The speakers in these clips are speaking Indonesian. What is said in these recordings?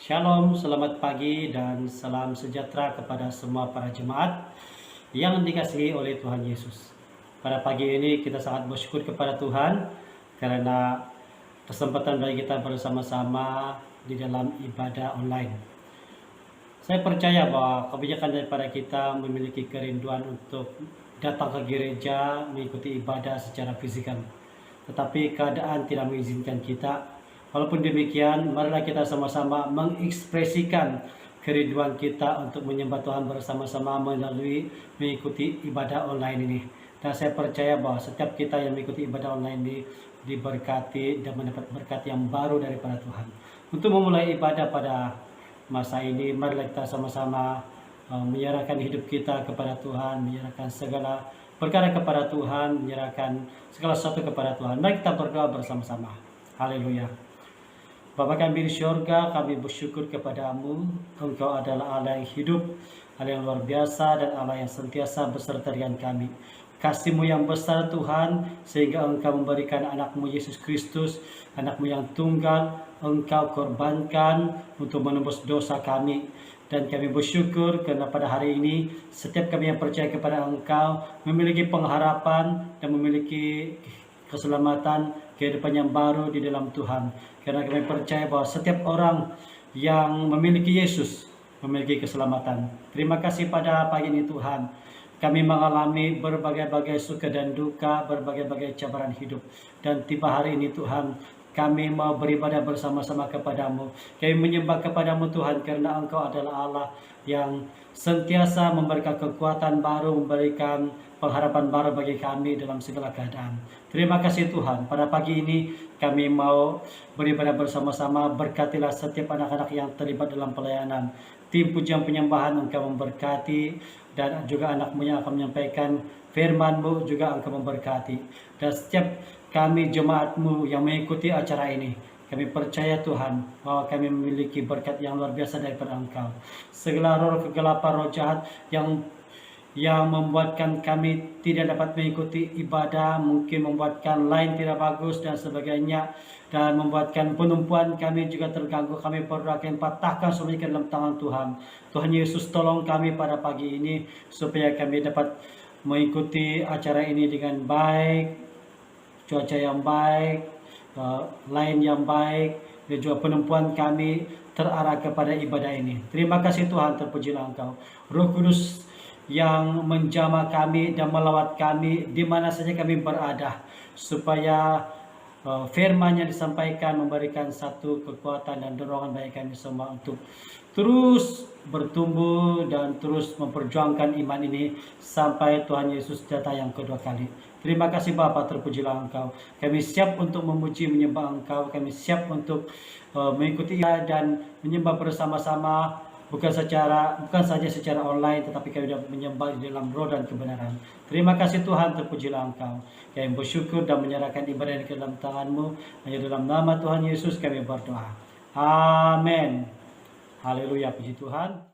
Shalom, selamat pagi dan salam sejahtera kepada semua para jemaat yang dikasihi oleh Tuhan Yesus. Pada pagi ini kita sangat bersyukur kepada Tuhan karena kesempatan bagi kita bersama-sama di dalam ibadah online. Saya percaya bahwa kebijakan daripada kita memiliki kerinduan untuk datang ke gereja mengikuti ibadah secara fisikal. Tetapi keadaan tidak mengizinkan kita. Walaupun demikian, marilah kita sama-sama mengekspresikan kerinduan kita untuk menyembah Tuhan bersama-sama melalui mengikuti ibadah online ini. Dan saya percaya bahwa setiap kita yang mengikuti ibadah online ini diberkati dan mendapat berkat yang baru daripada Tuhan. Untuk memulai ibadah pada masa ini, marilah kita sama-sama menyerahkan hidup kita kepada Tuhan, menyerahkan segala perkara kepada Tuhan, menyerahkan segala sesuatu kepada Tuhan. Mari kita berdoa bersama-sama. Haleluya. Bapa kami di surga, kami bersyukur kepadamu. Engkau adalah Allah yang hidup, Allah yang luar biasa, dan Allah yang sentiasa beserta dengan kami. Kasih-Mu yang besar Tuhan, sehingga Engkau memberikan anak-Mu Yesus Kristus, anak-Mu yang tunggal, Engkau korbankan untuk menembus dosa kami. Dan kami bersyukur karena pada hari ini setiap kami yang percaya kepada Engkau memiliki pengharapan dan memiliki keselamatan, kehidupan yang baru di dalam Tuhan. Karena kami percaya bahwa setiap orang yang memiliki Yesus memiliki keselamatan. Terima kasih pada pagi ini Tuhan. Kami mengalami berbagai-bagai suka dan duka, berbagai-bagai cabaran hidup. Dan tiba hari ini Tuhan, kami mau beribadah bersama-sama kepadamu. Kami menyembah kepadamu Tuhan karena Engkau adalah Allah yang sentiasa memberikan kekuatan baru, memberikan pengharapan baru bagi kami dalam segala keadaan. Terima kasih Tuhan, pada pagi ini kami mau beribadah bersama-sama. Berkatilah setiap anak-anak yang terlibat dalam pelayanan. Tim pujian penyembahan Engkau memberkati, dan juga anak-Mu yang akan menyampaikan firman-Mu juga Engkau memberkati. Dan setiap kami jemaat-Mu yang mengikuti acara ini, kami percaya Tuhan bahwa kami memiliki berkat yang luar biasa daripada Engkau. Segala roh kegelapan, roh jahat yang membuatkan kami tidak dapat mengikuti ibadah, mungkin membuatkan lain tidak bagus dan sebagainya, dan membuatkan penumpuan kami juga terganggu. Kami berdoa, kami patahkan semuanya ke dalam tangan Tuhan. Tuhan Yesus, tolong kami pada pagi ini supaya kami dapat mengikuti acara ini dengan baik, cuaca yang baik, lain yang baik, dan juga penumpuan kami terarah kepada ibadah ini. Terima kasih Tuhan, terpujilah Engkau. Roh Kudus yang menjamah kami dan melawat kami di mana saja kami berada, supaya firman yang disampaikan memberikan satu kekuatan dan dorongan bagi kami semua untuk terus bertumbuh dan terus memperjuangkan iman ini sampai Tuhan Yesus datang yang kedua kali. Terima kasih Bapa, terpujilah Engkau. Kami siap untuk memuji menyembah Engkau. Kami siap untuk mengikuti dan menyembah bersama-sama. Bukan saja secara online, tetapi kami dapat menyembah di dalam roh dan kebenaran. Terima kasih Tuhan, terpujilah Engkau. Kami bersyukur dan menyerahkan ibadah ini ke dalam tangan-Mu. Hanya dalam nama Tuhan Yesus kami berdoa. Amin. Haleluya, puji Tuhan.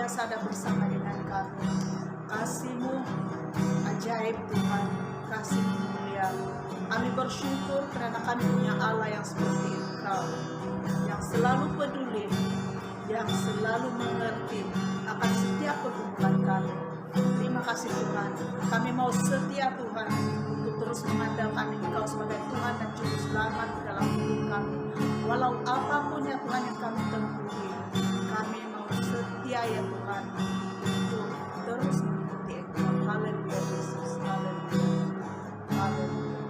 senantiasa ada bersama dengan kami. Kasih-Mu ajaib Tuhan, kasih-Mu mulia. Kami bersyukur karena kami punya Allah yang seperti Engkau, yang selalu peduli, yang selalu mengerti akan setiap pergumulan kami. Terima kasih Tuhan, kami mau setia Tuhan untuk terus mengandalkan Engkau sebagai Tuhan dan Juru Selamat dalam hidup kami. Walau apapun ya Tuhan yang kami tempuhi, kami mau setia ya Tuhan untuk terus mengikuti Engkau. Haleluya Yesus, haleluya, haleluya.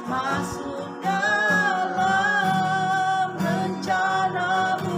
Masuk dalam rencana-Mu.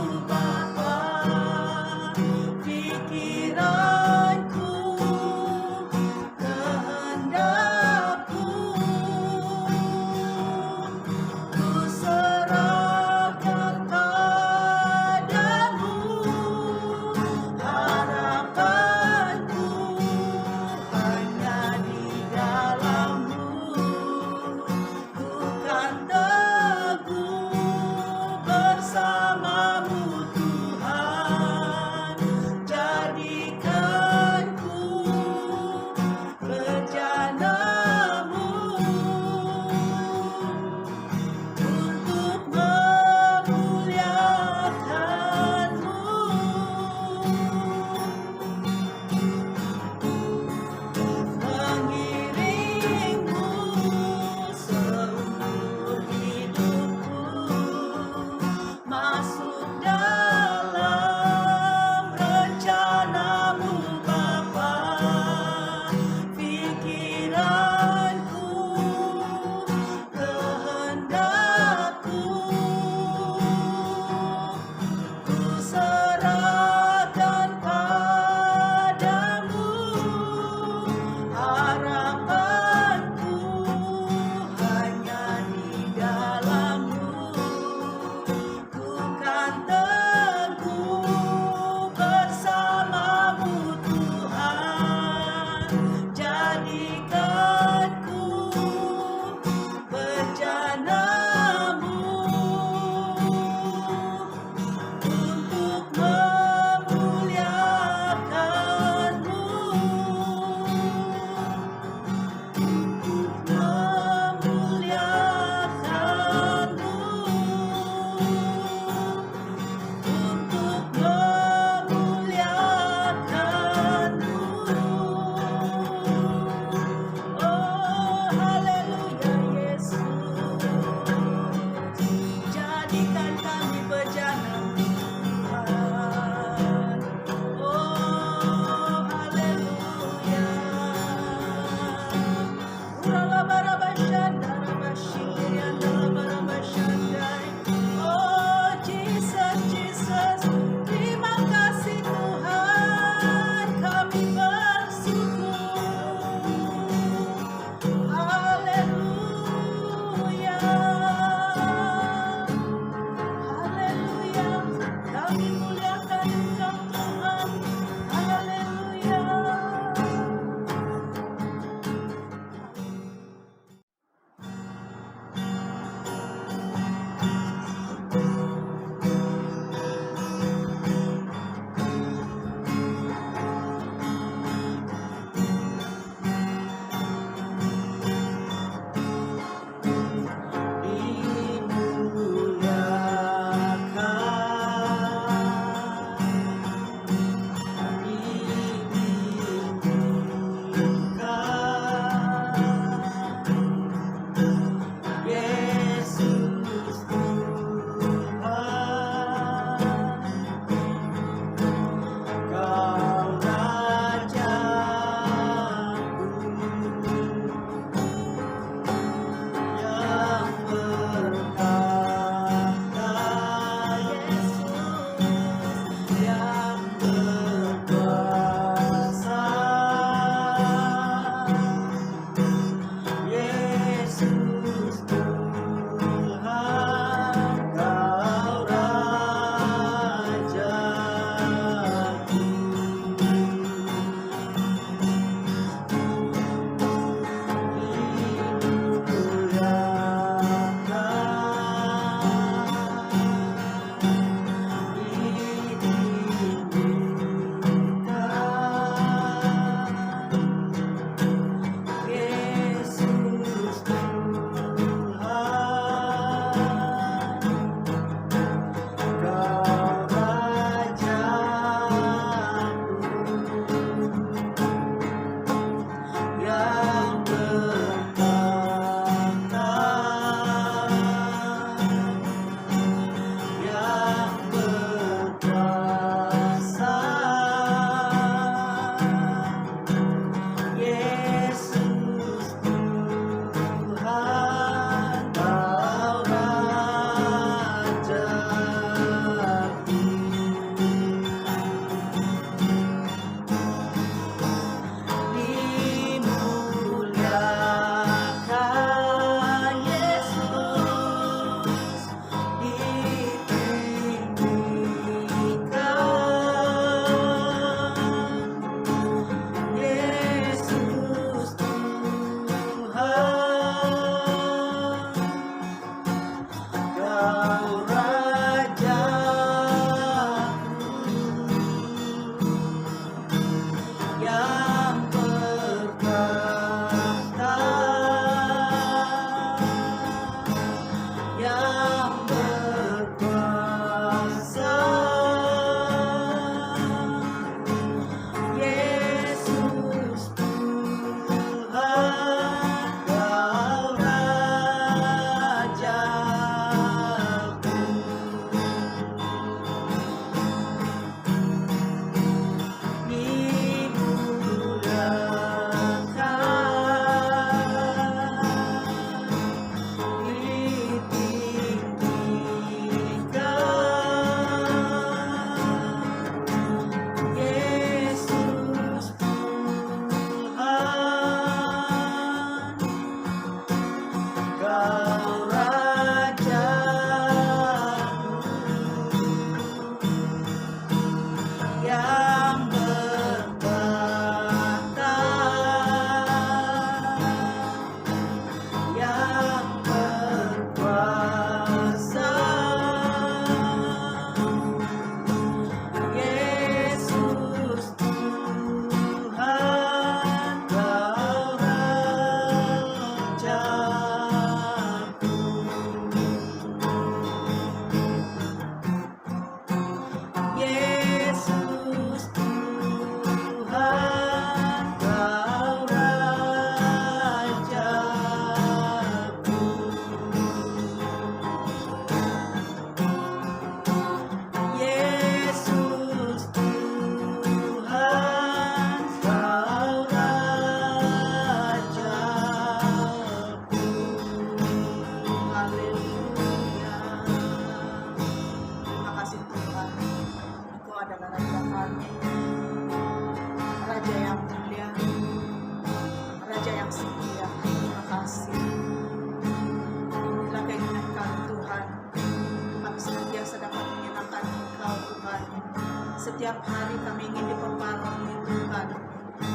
setiap hari kami ingin diperbarui Tuhan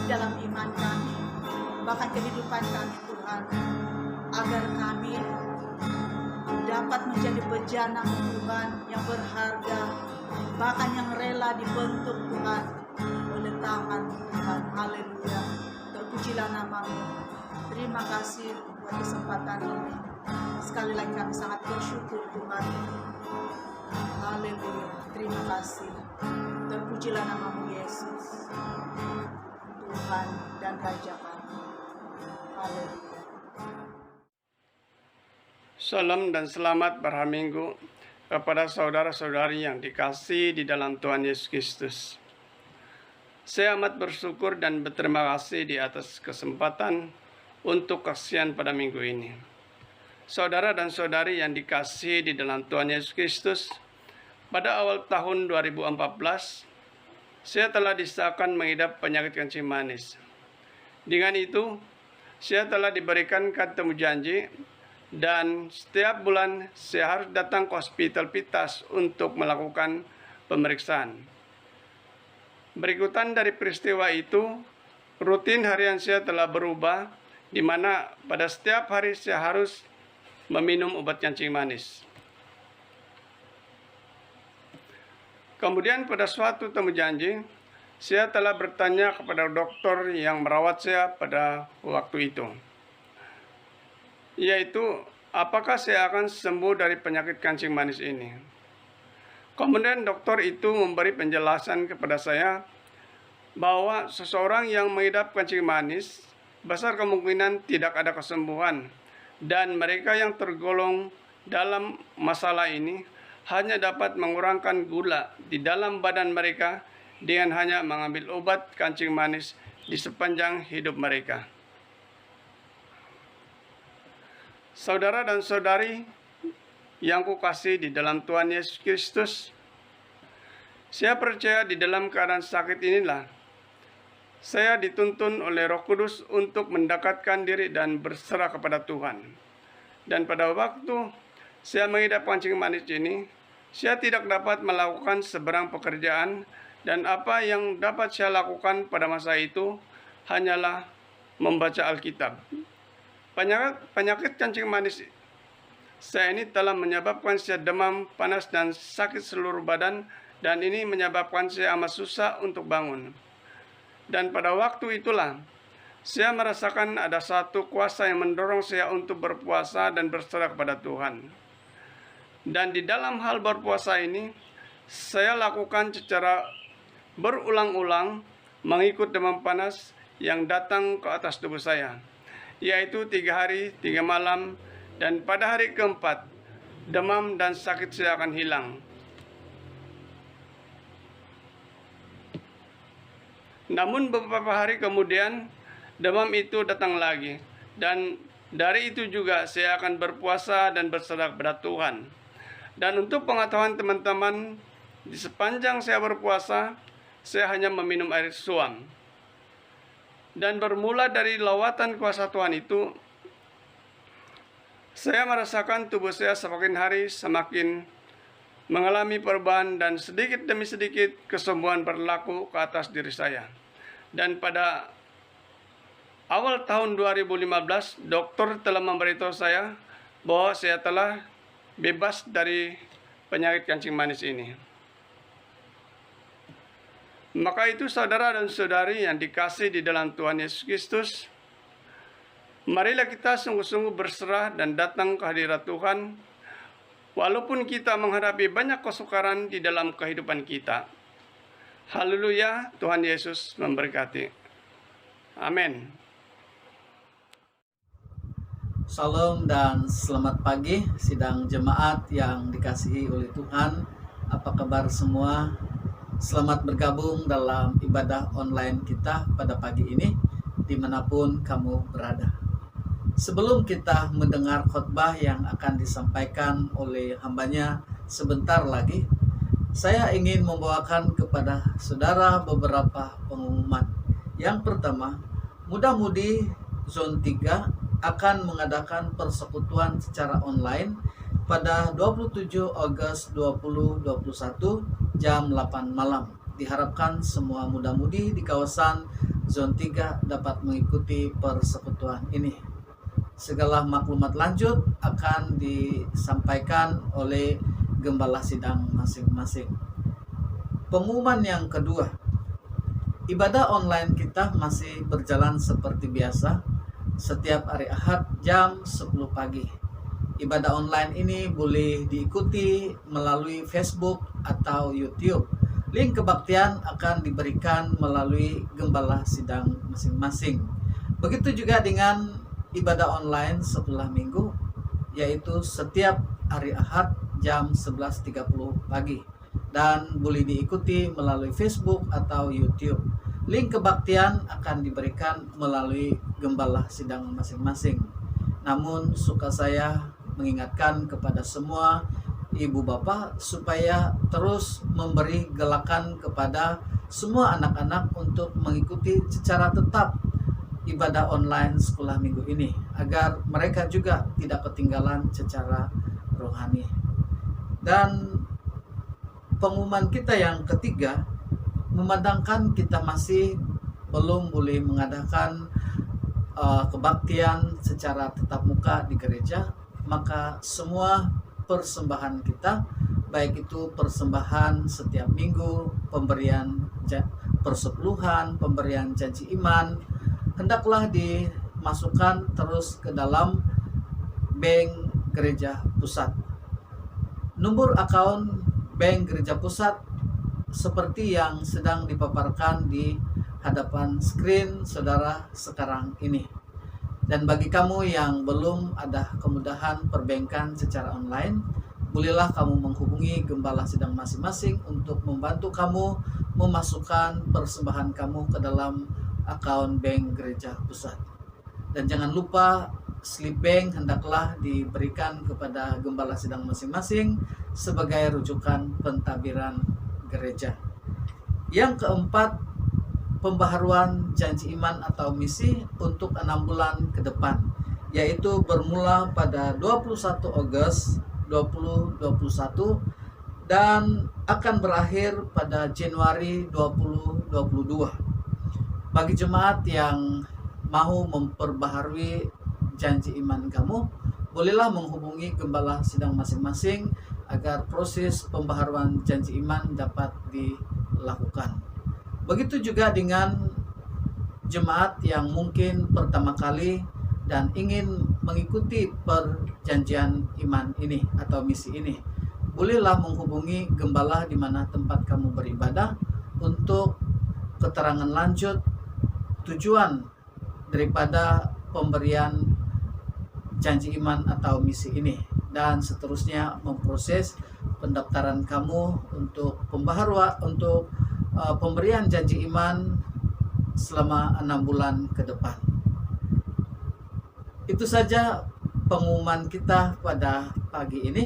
dalam iman kami, bahkan kehidupan kami Tuhan, agar kami dapat menjadi bejana Tuhan yang berharga, bahkan yang rela dibentuk Tuhan oleh tangan Tuhan. Haleluya, terpujilah nama-Mu. Terima kasih buat kesempatan ini. Sekali lagi kami sangat bersyukur Tuhan. Haleluya, terima kasih. Terpujilah nama-Mu Yesus, Tuhan dan Raja kami. Haleluya. Salam dan selamat berhaminggu kepada saudara-saudari yang dikasihi di dalam Tuhan Yesus Kristus. Saya amat bersyukur dan berterima kasih di atas kesempatan untuk kesaksian pada minggu ini. Saudara dan saudari yang dikasihi di dalam Tuhan Yesus Kristus, pada awal tahun 2014, saya telah disahkan mengidap penyakit kencing manis. Dengan itu, saya telah diberikan kartu janji dan setiap bulan saya harus datang ke hospital Pitas untuk melakukan pemeriksaan. Berikutan dari peristiwa itu, rutin harian saya telah berubah, di mana pada setiap hari saya harus meminum obat kencing manis. Kemudian pada suatu temu janji, saya telah bertanya kepada dokter yang merawat saya pada waktu itu, yaitu apakah saya akan sembuh dari penyakit kencing manis ini. Kemudian dokter itu memberi penjelasan kepada saya bahwa seseorang yang mengidap kencing manis besar kemungkinan tidak ada kesembuhan, dan mereka yang tergolong dalam masalah ini hanya dapat mengurangkan gula di dalam badan mereka dengan hanya mengambil obat kencing manis di sepanjang hidup mereka. Saudara dan saudari yang kukasihi di dalam Tuhan Yesus Kristus, saya percaya di dalam keadaan sakit inilah saya dituntun oleh Roh Kudus untuk mendekatkan diri dan berserah kepada Tuhan. Dan pada waktu saya mengidap kencing manis ini, saya tidak dapat melakukan seberang pekerjaan, dan apa yang dapat saya lakukan pada masa itu hanyalah membaca Alkitab. Penyakit kencing manis saya ini telah menyebabkan saya demam, panas, dan sakit seluruh badan, dan ini menyebabkan saya amat susah untuk bangun. Dan pada waktu itulah saya merasakan ada satu kuasa yang mendorong saya untuk berpuasa dan berserah kepada Tuhan. Dan di dalam hal berpuasa ini, saya lakukan secara berulang-ulang mengikut demam panas yang datang ke atas tubuh saya, yaitu 3 hari 3 malam, dan pada hari keempat demam dan sakit saya akan hilang. Namun beberapa hari kemudian demam itu datang lagi, dan dari itu juga saya akan berpuasa dan berserah kepada Tuhan. Dan untuk pengetahuan teman-teman, di sepanjang saya berpuasa, saya hanya meminum air suam. Dan bermula dari lawatan kuasa Tuhan itu, saya merasakan tubuh saya semakin hari semakin mengalami perubahan, dan sedikit demi sedikit kesembuhan berlaku ke atas diri saya. Dan pada awal tahun 2015, dokter telah memberitahu saya bahwa saya telah bebas dari penyakit kencing manis ini. Maka itu saudara dan saudari yang dikasihi di dalam Tuhan Yesus Kristus, marilah kita sungguh-sungguh berserah dan datang ke hadirat Tuhan, walaupun kita menghadapi banyak kesukaran di dalam kehidupan kita. Haleluya, Tuhan Yesus memberkati. Amin. Shalom dan selamat pagi sidang jemaat yang dikasihi oleh Tuhan. Apa kabar semua? Selamat bergabung dalam ibadah online kita pada pagi ini, dimanapun kamu berada. Sebelum kita mendengar khotbah yang akan disampaikan oleh hambanya sebentar lagi, saya ingin membawakan kepada saudara beberapa pengumuman. Yang pertama, Muda-Mudi Zone 3 akan mengadakan persekutuan secara online pada 27 Agustus 2021 jam 8 malam. Diharapkan semua muda-mudi di kawasan Zon 3 dapat mengikuti persekutuan ini. Segala maklumat lanjut akan disampaikan oleh gembala sidang masing-masing. Pengumuman yang kedua, ibadah online kita masih berjalan seperti biasa setiap hari Ahad jam 10 pagi. Ibadah online ini boleh diikuti melalui Facebook atau YouTube. Link kebaktian akan diberikan melalui gembala sidang masing-masing. Begitu juga dengan ibadah online setelah minggu, yaitu setiap hari Ahad jam 11.30 pagi. Dan boleh diikuti melalui Facebook atau YouTube. Link kebaktian akan diberikan melalui gembala sidang masing-masing. Namun suka saya mengingatkan kepada semua ibu bapak supaya terus memberi galakan kepada semua anak-anak untuk mengikuti secara tetap ibadah online sekolah minggu ini agar mereka juga tidak ketinggalan secara rohani. Dan pengumuman kita yang ketiga, memandangkan kita masih belum boleh mengadakan kebaktian secara tatap muka di gereja, maka semua persembahan kita, baik itu persembahan setiap minggu, pemberian persepuluhan, pemberian janji iman, hendaklah dimasukkan terus ke dalam bank gereja pusat. Nomor akun bank gereja pusat seperti yang sedang dipaparkan di hadapan screen saudara sekarang ini. Dan bagi kamu yang belum ada kemudahan perbankan secara online, bolehlah kamu menghubungi gembala sidang masing-masing untuk membantu kamu memasukkan persembahan kamu ke dalam akun bank gereja pusat. Dan jangan lupa slip bank hendaklah diberikan kepada gembala sidang masing-masing sebagai rujukan pentadbiran gereja. Yang keempat, pembaharuan janji iman atau misi untuk 6 bulan ke depan, yaitu bermula pada 21 Agustus 2021 dan akan berakhir pada Januari 2022. Bagi jemaat yang mau memperbaharui janji iman kamu, bolehlah menghubungi gembala sidang masing-masing agar proses pembaharuan janji iman dapat dilakukan. Begitu juga dengan jemaat yang mungkin pertama kali dan ingin mengikuti perjanjian iman ini atau misi ini. Bolehlah menghubungi gembala di mana tempat kamu beribadah untuk keterangan lanjut tujuan daripada pemberian janji iman atau misi ini, dan seterusnya memproses pendaftaran kamu untuk pemberian janji iman selama 6 bulan ke depan. Itu saja pengumuman kita pada pagi ini.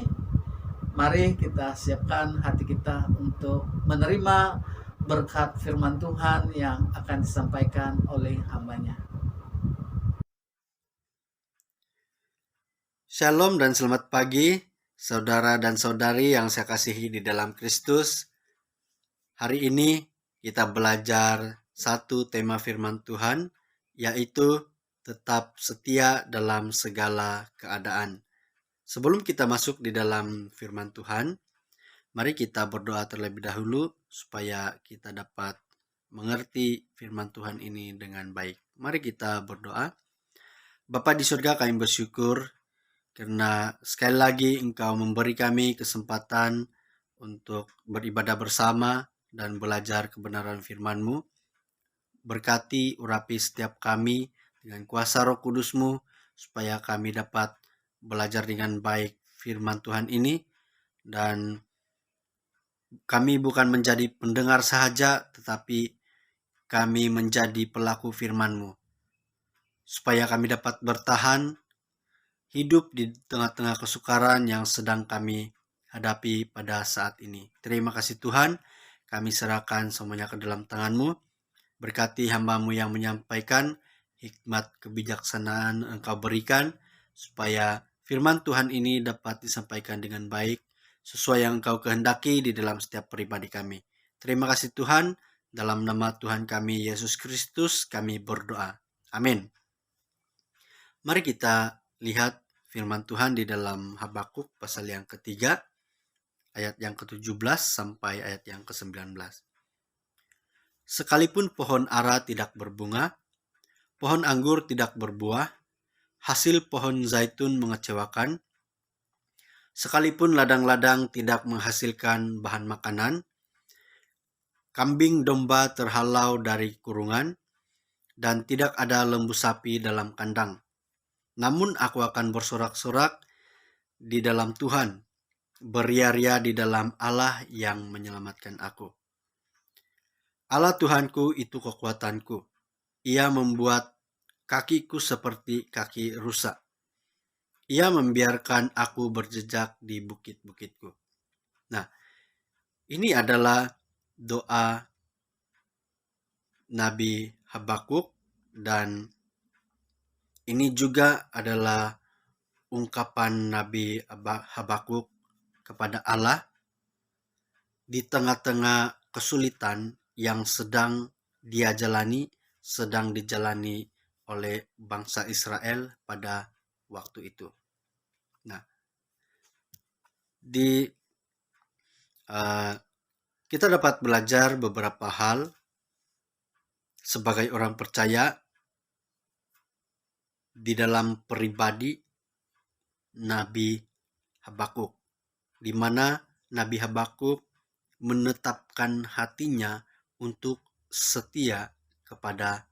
Mari kita siapkan hati kita untuk menerima berkat firman Tuhan yang akan disampaikan oleh hamba-Nya. Shalom dan selamat pagi, saudara dan saudari yang saya kasihi di dalam Kristus. Hari ini kita belajar satu tema firman Tuhan, yaitu tetap setia dalam segala keadaan. Sebelum kita masuk di dalam firman Tuhan, mari kita berdoa terlebih dahulu supaya kita dapat mengerti firman Tuhan ini dengan baik. Mari kita berdoa. Bapa di surga, kami bersyukur karena sekali lagi Engkau memberi kami kesempatan untuk beribadah bersama dan belajar kebenaran firman-Mu. Berkati, urapi setiap kami dengan kuasa Roh Kudus-Mu, supaya kami dapat belajar dengan baik firman Tuhan ini, dan kami bukan menjadi pendengar sahaja, tetapi kami menjadi pelaku firman-Mu, supaya kami dapat bertahan hidup di tengah-tengah kesukaran yang sedang kami hadapi pada saat ini. Terima kasih Tuhan, kami serahkan semuanya ke dalam tangan-Mu. Berkati hamba-Mu yang menyampaikan, hikmat kebijaksanaan Engkau berikan, supaya firman Tuhan ini dapat disampaikan dengan baik, sesuai yang Engkau kehendaki di dalam setiap pribadi kami. Terima kasih Tuhan, dalam nama Tuhan kami Yesus Kristus kami berdoa. Amin. Mari kita lihat firman Tuhan di dalam Habakuk pasal yang ketiga, ayat yang ke-17 sampai ayat yang ke-19. Sekalipun pohon ara tidak berbunga, pohon anggur tidak berbuah, hasil pohon zaitun mengecewakan, sekalipun ladang-ladang tidak menghasilkan bahan makanan, kambing domba terhalau dari kurungan, dan tidak ada lembu sapi dalam kandang. Namun aku akan bersorak-sorak di dalam Tuhan, beria-ria di dalam Allah yang menyelamatkan aku. Allah Tuhanku itu kekuatanku. Ia membuat kakiku seperti kaki rusa. Ia membiarkan aku berjejak di bukit-bukitku. Nah, ini adalah doa Nabi Habakuk, dan ini juga adalah ungkapan Nabi Habakuk kepada Allah di tengah-tengah kesulitan yang sedang dijalani oleh bangsa Israel pada waktu itu. Nah, kita dapat belajar beberapa hal sebagai orang percaya di dalam pribadi Nabi Habakuk, di mana Nabi Habakuk menetapkan hatinya untuk setia kepada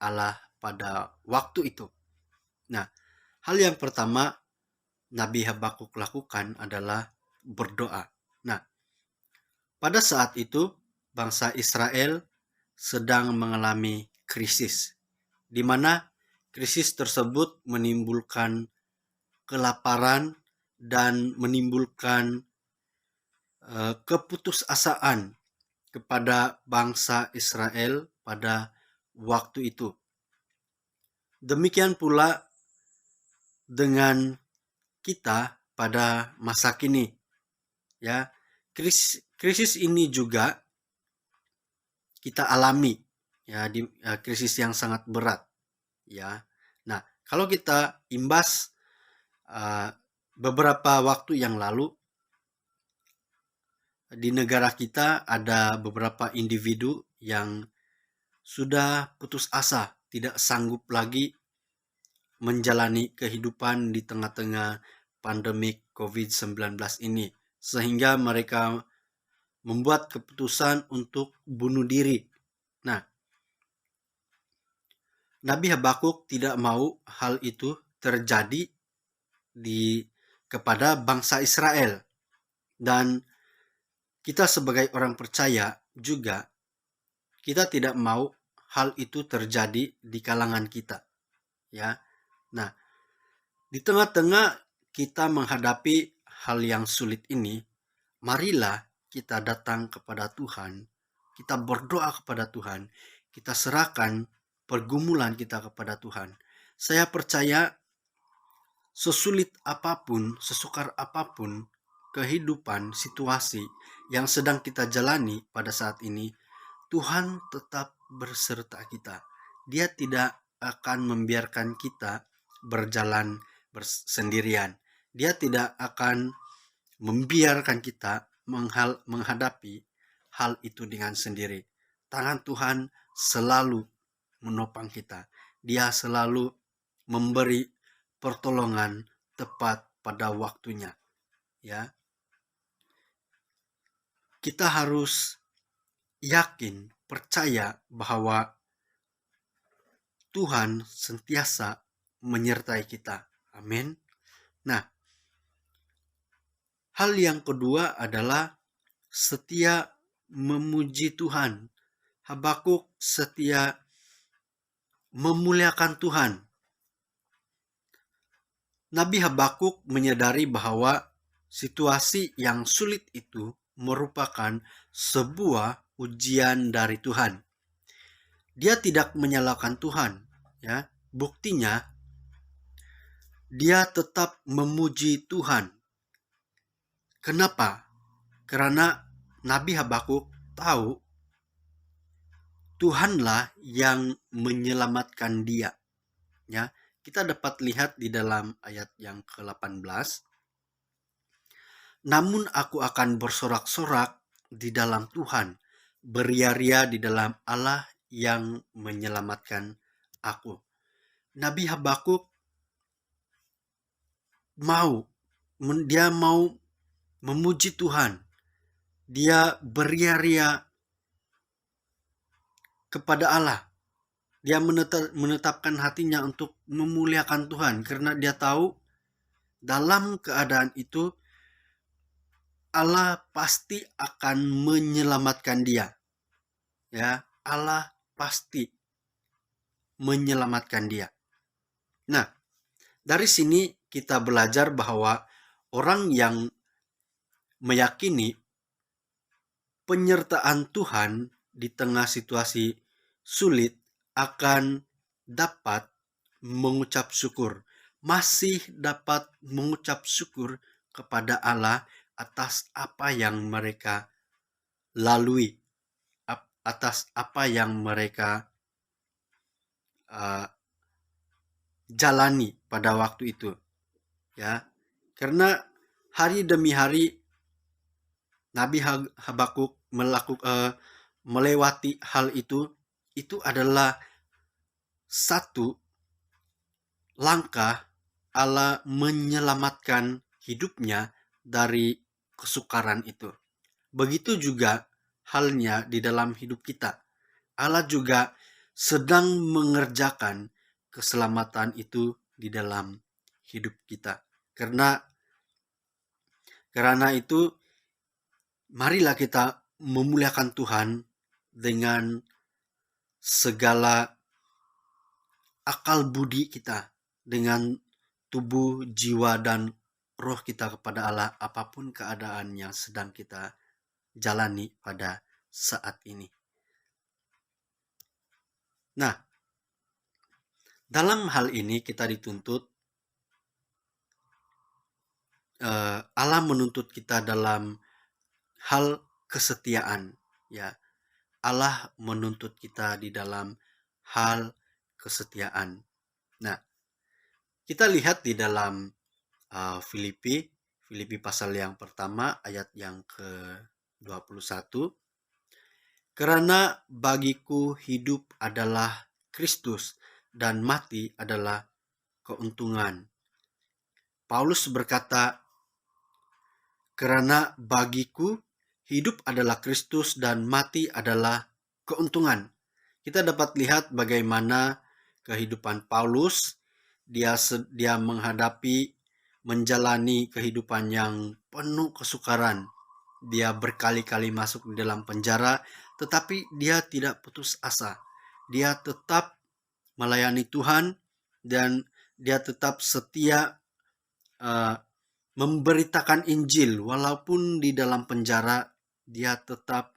Allah pada waktu itu. Nah, hal yang pertama Nabi Habakuk lakukan adalah berdoa. Nah, pada saat itu bangsa Israel sedang mengalami krisis, di mana krisis tersebut menimbulkan kelaparan dan menimbulkan keputusasaan kepada bangsa Israel pada waktu itu. Demikian pula dengan kita pada masa kini. Ya, krisis ini juga kita alami, ya, di krisis yang sangat berat, ya. Nah, kalau kita imbas beberapa waktu yang lalu di negara kita ada beberapa individu yang sudah putus asa, tidak sanggup lagi menjalani kehidupan di tengah-tengah pandemi COVID-19 ini, sehingga mereka membuat keputusan untuk bunuh diri. Nah, Nabi Habakuk tidak mau hal itu terjadi kepada bangsa Israel, dan kita sebagai orang percaya juga kita tidak mau hal itu terjadi di kalangan kita, ya. Nah, di tengah-tengah kita menghadapi hal yang sulit ini, marilah kita datang kepada Tuhan, kita berdoa kepada Tuhan, kita serahkan pergumulan kita kepada Tuhan. Saya percaya sesulit apapun, sesukar apapun kehidupan, situasi yang sedang kita jalani pada saat ini, Tuhan tetap berserta kita. Dia tidak akan membiarkan kita berjalan sendirian. Dia tidak akan membiarkan kita menghadapi hal itu dengan sendiri. Tangan Tuhan selalu menopang kita. Dia selalu memberi pertolongan tepat pada waktunya, ya. Kita harus yakin, percaya bahwa Tuhan sentiasa menyertai kita. Amin. Nah, hal yang kedua adalah setia memuji Tuhan. Habakuk setia memuliakan Tuhan. Nabi Habakuk menyadari bahwa situasi yang sulit itu merupakan sebuah ujian dari Tuhan. Dia tidak menyalahkan Tuhan, ya. Buktinya dia tetap memuji Tuhan. Kenapa? Karena Nabi Habakuk tahu Tuhanlah yang menyelamatkan dia. Ya, kita dapat lihat di dalam ayat yang ke-18. Namun aku akan bersorak-sorak di dalam Tuhan, beria-ria di dalam Allah yang menyelamatkan aku. Nabi Habakuk dia mau memuji Tuhan. Dia beria-ria kepada Allah. Dia menetapkan hatinya untuk memuliakan Tuhan karena dia tahu dalam keadaan itu Allah pasti akan menyelamatkan dia. Ya, Allah pasti menyelamatkan dia. Nah, dari sini kita belajar bahwa orang yang meyakini penyertaan Tuhan di tengah situasi sulit akan dapat mengucap syukur, masih dapat mengucap syukur kepada Allah atas apa yang mereka lalui, atas apa yang mereka jalani pada waktu itu, ya. Karena hari demi hari Nabi Habakuk melewati hal itu adalah satu langkah Allah menyelamatkan hidupnya dari kesukaran itu. Begitu juga halnya di dalam hidup kita. Allah juga sedang mengerjakan keselamatan itu di dalam hidup kita. Karena itu marilah kita memuliakan Tuhan dengan segala akal budi kita, dengan tubuh, jiwa, dan roh kita kepada Allah apapun keadaan yang sedang kita jalani pada saat ini. Nah, dalam hal ini kita dituntut, Allah menuntut kita dalam hal kesetiaan, ya. Allah menuntut kita di dalam hal kesetiaan. Nah, kita lihat di dalam Filipi pasal yang pertama ayat yang ke-21. Karena bagiku hidup adalah Kristus dan mati adalah keuntungan. Paulus berkata, karena bagiku hidup adalah Kristus dan mati adalah keuntungan. Kita dapat lihat bagaimana kehidupan Paulus, dia menjalani kehidupan yang penuh kesukaran. Dia berkali-kali masuk di dalam penjara, tetapi dia tidak putus asa. Dia tetap melayani Tuhan dan dia tetap setia memberitakan Injil. Walaupun di dalam penjara, dia tetap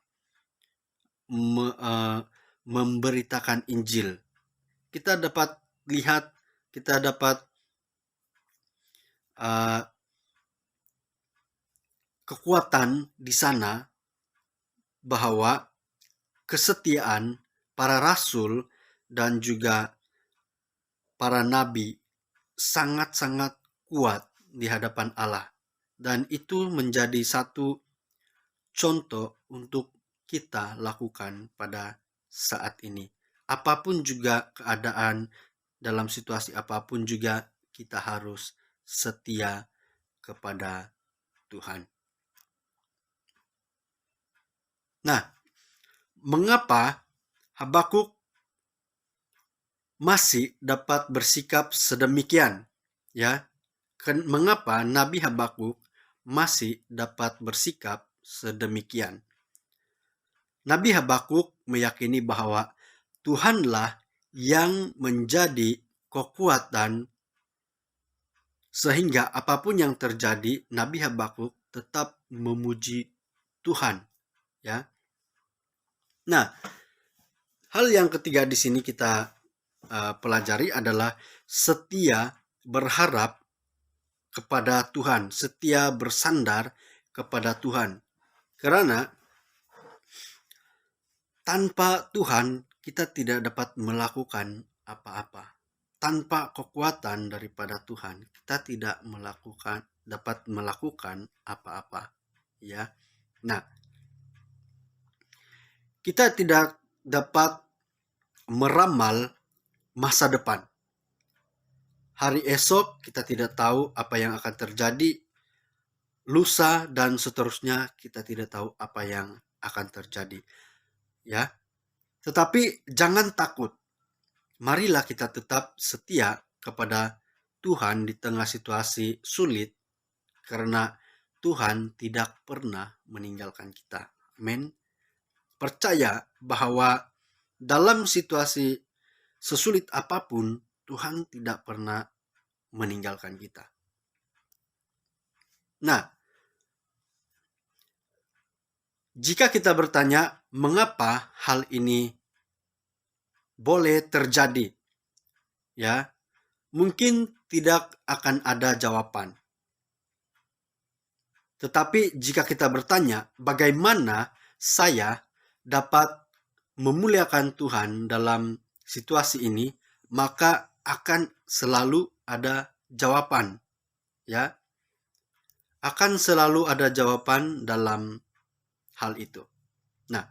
memberitakan Injil. Kita dapat lihat, kita dapat kekuatan di sana bahwa kesetiaan para rasul dan juga para nabi sangat-sangat kuat di hadapan Allah. Dan itu menjadi satu contoh untuk kita lakukan pada saat ini. Apapun juga keadaan, dalam situasi apapun juga kita harus setia kepada Tuhan. Nah, mengapa Habakuk masih dapat bersikap sedemikian? Ya, mengapa Nabi Habakuk masih dapat bersikap sedemikian? Nabi Habakuk meyakini bahwa Tuhanlah yang menjadi kekuatan sehingga apapun yang terjadi, Nabi Habakuk tetap memuji Tuhan. Ya. Nah, hal yang ketiga di sini kita pelajari adalah setia berharap kepada Tuhan, setia bersandar kepada Tuhan. Karena Tanpa Tuhan, kita tidak dapat melakukan apa-apa. Tanpa kekuatan daripada Tuhan, kita tidak dapat melakukan apa-apa. Ya. Nah, kita tidak dapat meramal masa depan. Hari esok kita tidak tahu apa yang akan terjadi. Lusa dan seterusnya kita tidak tahu apa yang akan terjadi. Ya. Tetapi jangan takut. Marilah kita tetap setia kepada Tuhan di tengah situasi sulit, karena Tuhan tidak pernah meninggalkan kita. Amin. Percaya bahwa dalam situasi sesulit apapun, Tuhan tidak pernah meninggalkan kita. Nah, jika kita bertanya mengapa hal ini boleh terjadi, ya, mungkin tidak akan ada jawaban. Tetapi jika kita bertanya bagaimana saya dapat memuliakan Tuhan dalam situasi ini, maka akan selalu ada jawaban. Ya, akan selalu ada jawaban dalam hal itu. Nah,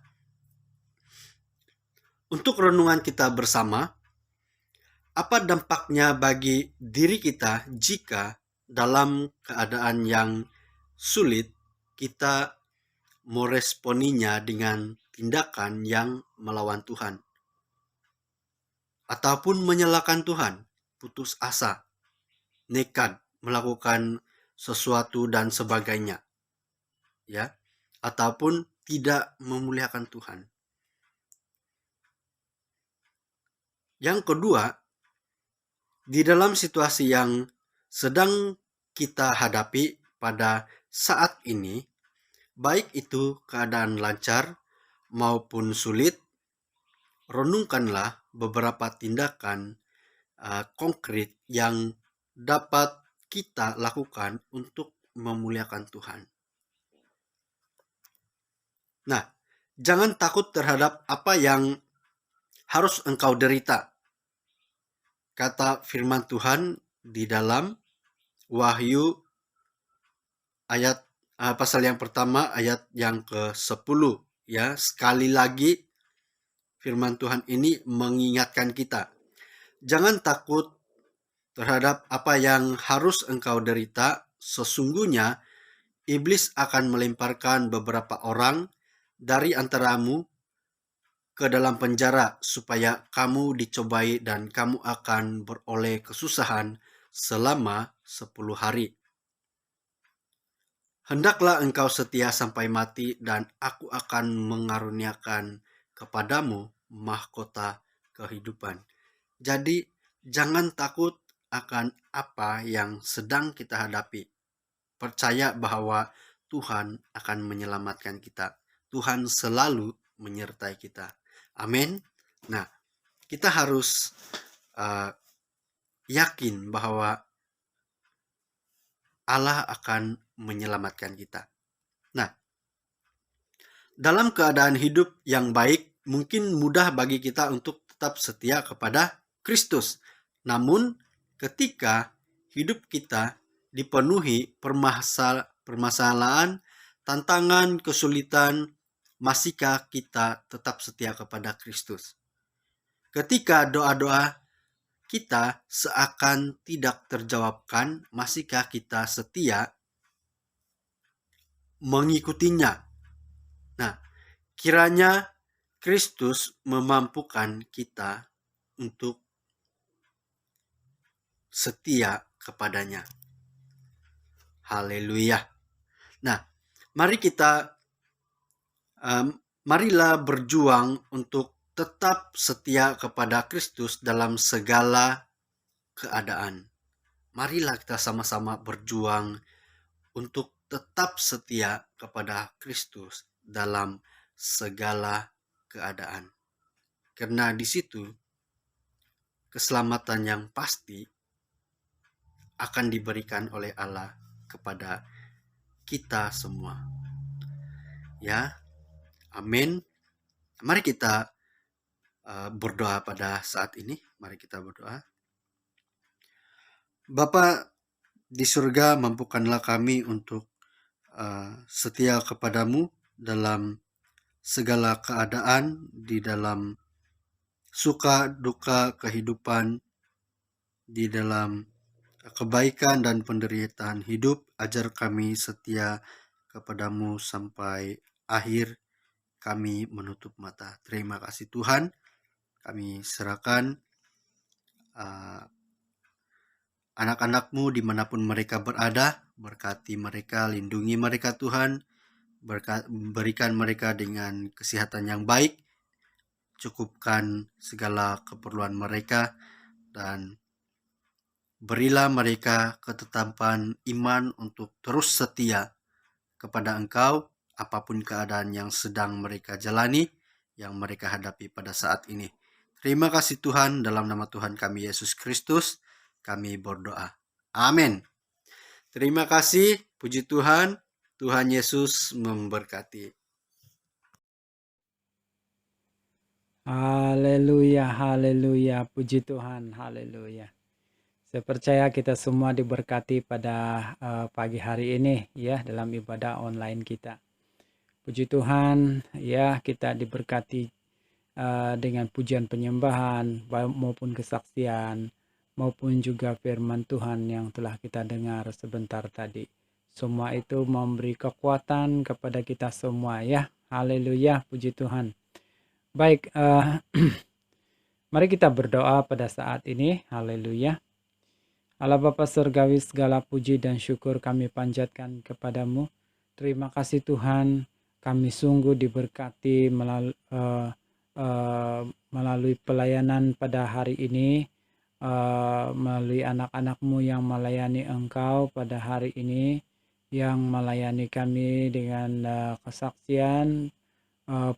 untuk renungan kita bersama, apa dampaknya bagi diri kita jika dalam keadaan yang sulit kita meresponinya dengan tindakan yang melawan Tuhan, ataupun menyalahkan Tuhan, putus asa, nekat melakukan sesuatu dan sebagainya, ya, ataupun tidak memuliakan Tuhan. Yang kedua, di dalam situasi yang sedang kita hadapi pada saat ini, baik itu keadaan lancar maupun sulit, renungkanlah beberapa tindakan konkret yang dapat kita lakukan untuk memuliakan Tuhan. Nah, jangan takut terhadap apa yang harus engkau derita. Kata firman Tuhan di dalam Wahyu ayat pasal yang pertama ayat yang ke-10, ya. Sekali lagi firman Tuhan ini mengingatkan kita, jangan takut terhadap apa yang harus engkau derita. Sesungguhnya iblis akan melemparkan beberapa orang dari antaramu ke dalam penjara supaya kamu dicobai dan kamu akan beroleh kesusahan selama 10 hari. Hendaklah engkau setia sampai mati dan aku akan mengaruniakan kepadamu mahkota kehidupan. Jadi jangan takut akan apa yang sedang kita hadapi. Percaya bahwa Tuhan akan menyelamatkan kita. Tuhan selalu menyertai kita. Amin. Nah, kita harus yakin bahwa Allah akan menyelamatkan kita. Nah, dalam keadaan hidup yang baik, mungkin mudah bagi kita untuk tetap setia kepada Kristus. Namun, ketika hidup kita dipenuhi permasalahan, tantangan, kesulitan, masihkah kita tetap setia kepada Kristus? Ketika doa-doa kita seakan tidak terjawabkan, masihkah kita setia mengikutinya? Nah, kiranya Kristus memampukan kita untuk setia kepadanya. Haleluya. Nah, marilah berjuang untuk tetap setia kepada Kristus dalam segala keadaan. Marilah kita sama-sama berjuang untuk tetap setia kepada Kristus dalam segala keadaan. Karena di situ keselamatan yang pasti akan diberikan oleh Allah kepada kita semua. Ya, amin. Mari kita berdoa pada saat ini. Mari kita berdoa. Bapa di surga, mampukanlah kami untuk setia kepadamu dalam segala keadaan, di dalam suka duka kehidupan, di dalam kebaikan dan penderitaan hidup. Ajar kami setia kepadamu sampai akhir kami menutup mata. Terima kasih Tuhan. Kami serahkan anak-anak-Mu dimanapun mereka berada. Berkati mereka, lindungi mereka Tuhan. Berikan mereka dengan kesehatan yang baik. Cukupkan segala keperluan mereka. Dan berilah mereka ketetapan iman untuk terus setia kepada Engkau, apapun keadaan yang sedang mereka jalani, yang mereka hadapi pada saat ini. Terima kasih Tuhan, dalam nama Tuhan kami Yesus Kristus, kami berdoa. Amin. Terima kasih, puji Tuhan. Tuhan Yesus memberkati. Haleluya, haleluya, puji Tuhan, haleluya. Saya percaya kita semua diberkati pada pagi hari ini ya dalam ibadah online kita. Puji Tuhan ya, kita diberkati dengan pujian penyembahan maupun kesaksian maupun juga firman Tuhan yang telah kita dengar sebentar tadi. Semua itu memberi kekuatan kepada kita semua ya. Haleluya, puji Tuhan. Baik, mari kita berdoa pada saat ini. Haleluya. Allah Bapa Surgawi, segala puji dan syukur kami panjatkan kepadamu. Terima kasih Tuhan, kami sungguh diberkati melalui pelayanan pada hari ini, melalui anak-anak-Mu yang melayani Engkau pada hari ini, yang melayani kami dengan kesaksian,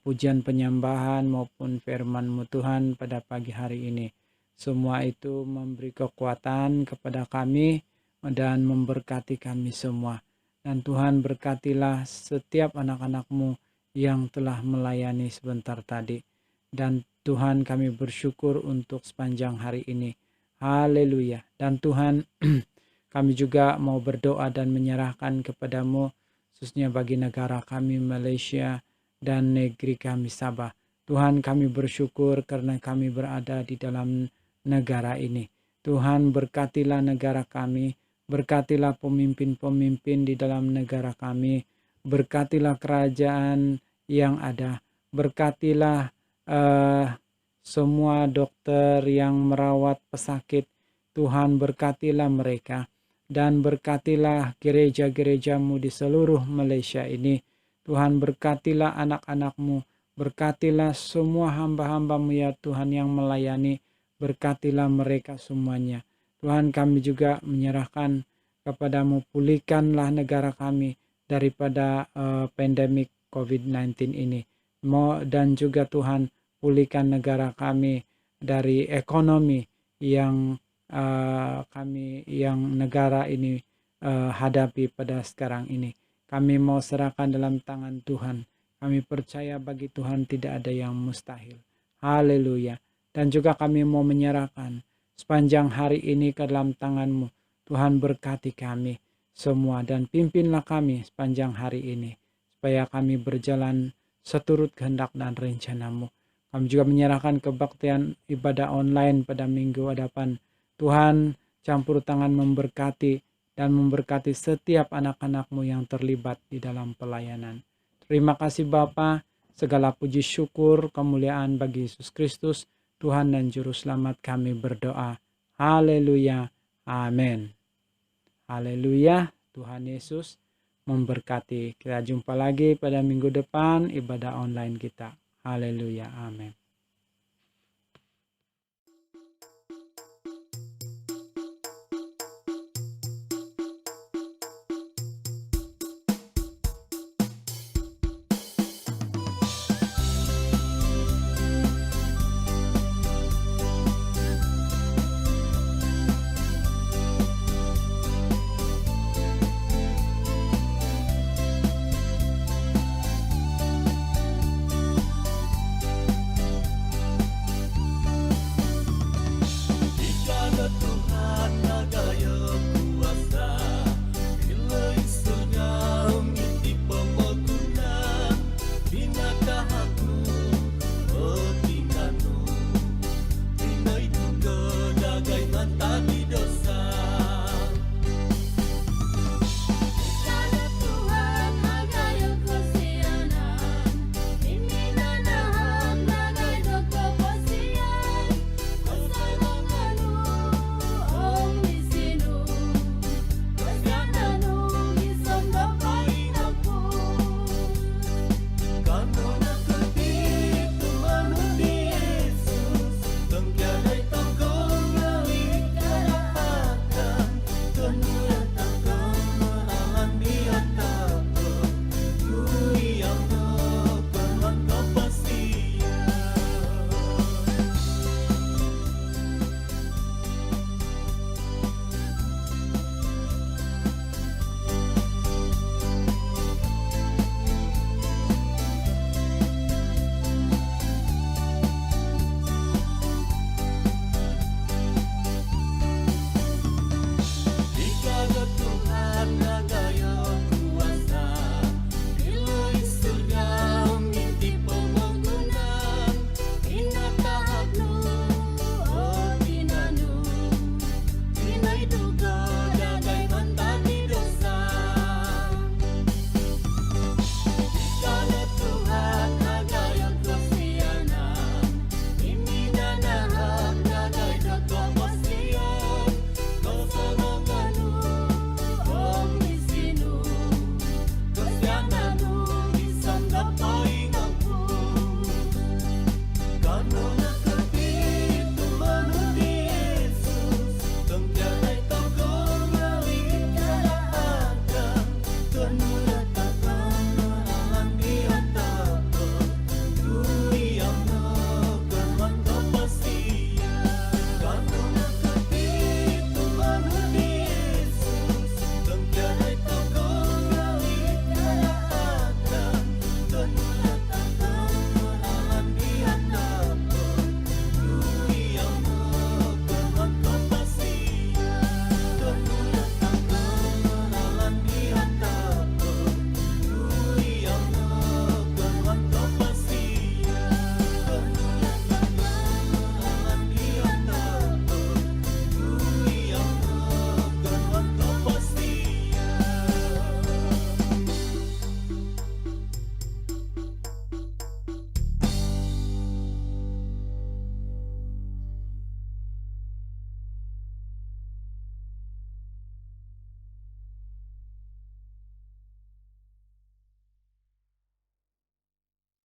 pujian penyembahan maupun firman-Mu Tuhan pada pagi hari ini. Semua itu memberi kekuatan kepada kami dan memberkati kami semua. Dan Tuhan berkatilah setiap anak-anak-Mu yang telah melayani sebentar tadi. Dan Tuhan kami bersyukur untuk sepanjang hari ini. Haleluya. Dan Tuhan kami juga mau berdoa dan menyerahkan kepadamu khususnya bagi negara kami Malaysia dan negeri kami Sabah. Tuhan kami bersyukur karena kami berada di dalam negara ini. Tuhan berkatilah negara kami, berkatilah pemimpin-pemimpin di dalam negara kami, berkatilah kerajaan yang ada, berkatilah semua dokter yang merawat pesakit. Tuhan berkatilah mereka dan berkatilah gereja-gereja-Mu di seluruh Malaysia ini. Tuhan berkatilah anak-anak-Mu, berkatilah semua hamba-hamba-Mu ya Tuhan yang melayani, berkatilah mereka semuanya. Tuhan kami juga menyerahkan kepadamu, pulihkanlah negara kami daripada pandemik COVID-19 ini. Dan juga Tuhan pulihkan negara kami dari ekonomi yang negara ini hadapi pada sekarang ini. Kami mau serahkan dalam tangan Tuhan. Kami percaya bagi Tuhan tidak ada yang mustahil. Haleluya. Dan juga kami mau menyerahkan sepanjang hari ini ke dalam tangan-Mu. Tuhan berkati kami semua dan pimpinlah kami sepanjang hari ini. Supaya kami berjalan seturut kehendak dan rencana-Mu. Kami juga menyerahkan kebaktian ibadah online pada minggu hadapan. Tuhan campur tangan memberkati dan memberkati setiap anak-anak-Mu yang terlibat di dalam pelayanan. Terima kasih Bapa, segala puji syukur, kemuliaan bagi Yesus Kristus, Tuhan dan Juru Selamat kami berdoa. Haleluya, amin. Haleluya, Tuhan Yesus memberkati. Kita jumpa lagi pada minggu depan ibadah online kita. Haleluya, amin.